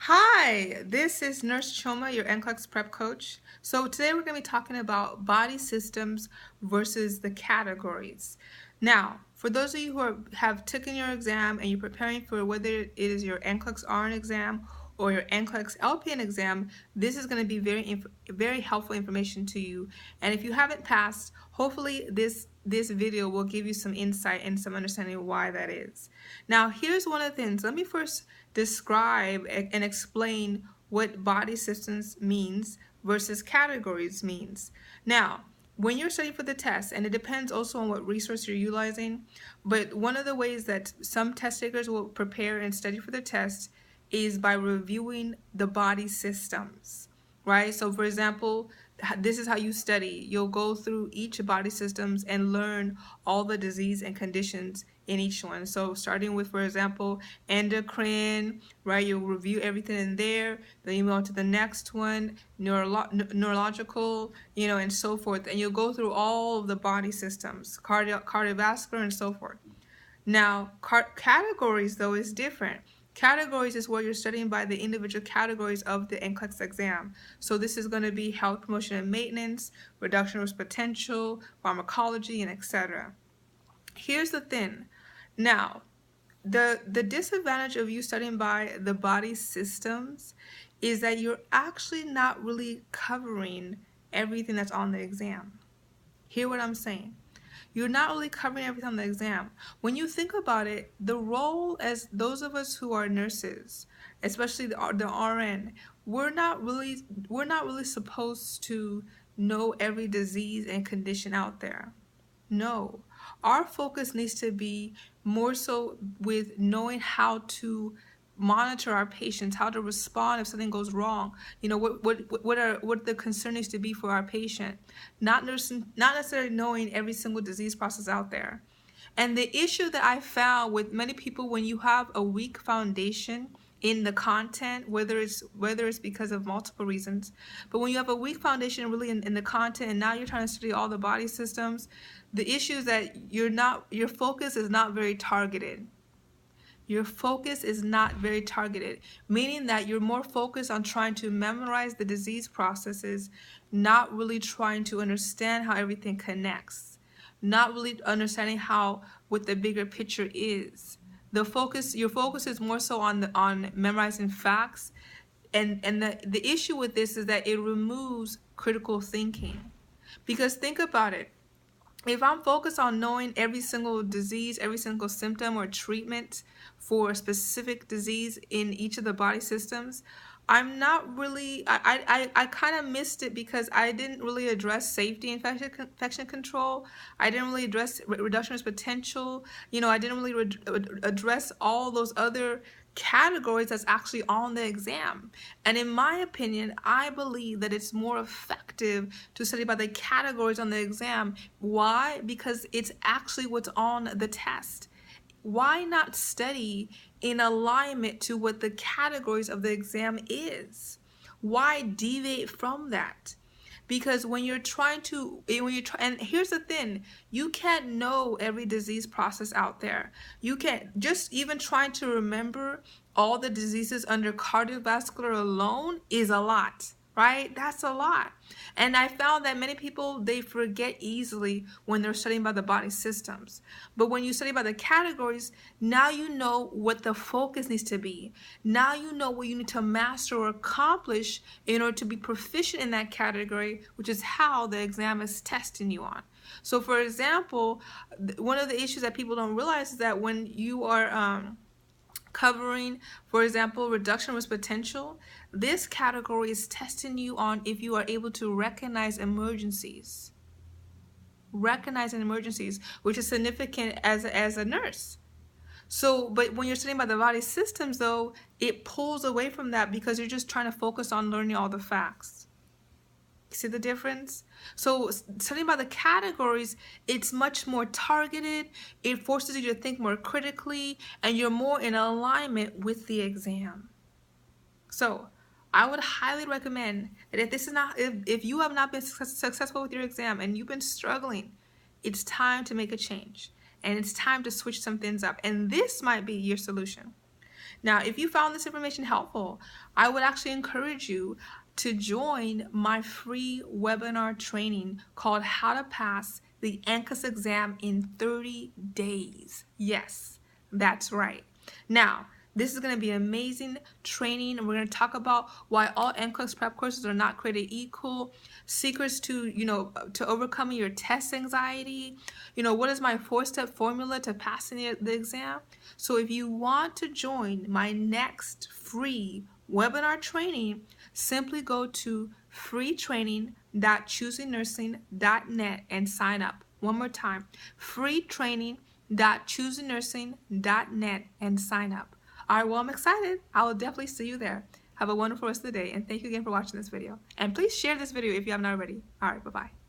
Hi, this is Nurse Choma, your NCLEX prep coach. So today we're going to be talking about body systems versus the categories. Now, for those of you have taken your exam and you're preparing for whether it is your NCLEX RN exam or your NCLEX LPN exam, this is going to be very helpful information to you. And if you haven't passed, hopefully this video will give you some insight and some understanding of why that is. Now, here's one of the things. Let me first describe and explain what body systems means versus categories means. Now, when you're studying for the test, and it depends also on what resource you're utilizing, but one of the ways that some test takers will prepare and study for the test is by reviewing the body systems, right? So for example, this is how you study. You'll go through each body systems and learn all the disease and conditions in each one. So starting with, for example, endocrine, right? You'll review everything in there. Then you move on to the next one, neurological, and so forth. And you'll go through all of the body systems, cardiovascular, and so forth. Now, categories, though, is different. Categories is where you're studying by the individual categories of the NCLEX exam. So this is going to be health promotion and maintenance, reduction risk potential, pharmacology, and etc. Here's the thing. Now, the disadvantage of you studying by the body systems is that you're actually not really covering everything that's on the exam. Hear what I'm saying? You're not really covering everything on the exam. When you think about it, the role as those of us who are nurses, especially the RN, we're not really supposed to know every disease and condition out there. No, our focus needs to be more so with knowing how to monitor our patients, how to respond if something goes wrong. What the concern needs to be for our patient, not necessarily knowing every single disease process out there. And the issue that I found with many people, when you have a weak foundation in the content, whether it's because of multiple reasons, but when you have a weak foundation really in the content and now you're trying to study all the body systems, the issue is that your focus is not very targeted. Your focus is not very targeted, meaning that you're more focused on trying to memorize the disease processes, not really trying to understand how everything connects, not really understanding what the bigger picture is. Your focus is more so on memorizing facts, and the issue with this is that it removes critical thinking. Because think about it. If I'm focused on knowing every single disease, every single symptom or treatment for a specific disease in each of the body systems, I'm not really, I kind of missed it because I didn't really address safety infection control. I didn't really address reduction risk potential. I didn't really address all those other categories that's actually on the exam. And in my opinion, I believe that it's more effective to study by the categories on the exam. Why? Because it's actually what's on the test. Why not study in alignment to what the categories of the exam is? Why deviate from that? Because when you're and here's the thing, you can't know every disease process out there. You can't, just even trying to remember all the diseases under cardiovascular alone is a lot, right? That's a lot. And I found that many people, they forget easily when they're studying by the body systems. But when you study by the categories, now you know what the focus needs to be. Now you know what you need to master or accomplish in order to be proficient in that category, which is how the exam is testing you on. So for example, one of the issues that people don't realize is that when you are covering, for example, reduction risk potential, this category is testing you on if you are able to recognize emergencies. Recognizing emergencies, which is significant as a nurse. So, but when you're studying by the body systems, though, it pulls away from that because you're just trying to focus on learning all the facts. See the difference? So studying by the categories, it's much more targeted. It forces you to think more critically, and you're more in alignment with the exam. So I would highly recommend that if you have not been successful with your exam and you've been struggling, it's time to make a change. And it's time to switch some things up. And this might be your solution. Now, if you found this information helpful, I would actually encourage you to join my free webinar training called How to Pass the NCLEX exam in 30 days. Yes, that's right. Now, this is going to be amazing training, and we're going to talk about why all NCLEX prep courses are not created equal, secrets to, to overcoming your test anxiety, what is my 4-step formula to passing the exam. So if you want to join my next free webinar training, simply go to freetraining.choosingnursing.net and sign up. One more time, freetraining.choosingnursing.net and sign up. All right, well, I'm excited. I will definitely see you there. Have a wonderful rest of the day, and thank you again for watching this video. And please share this video if you haven't already. All right, bye-bye.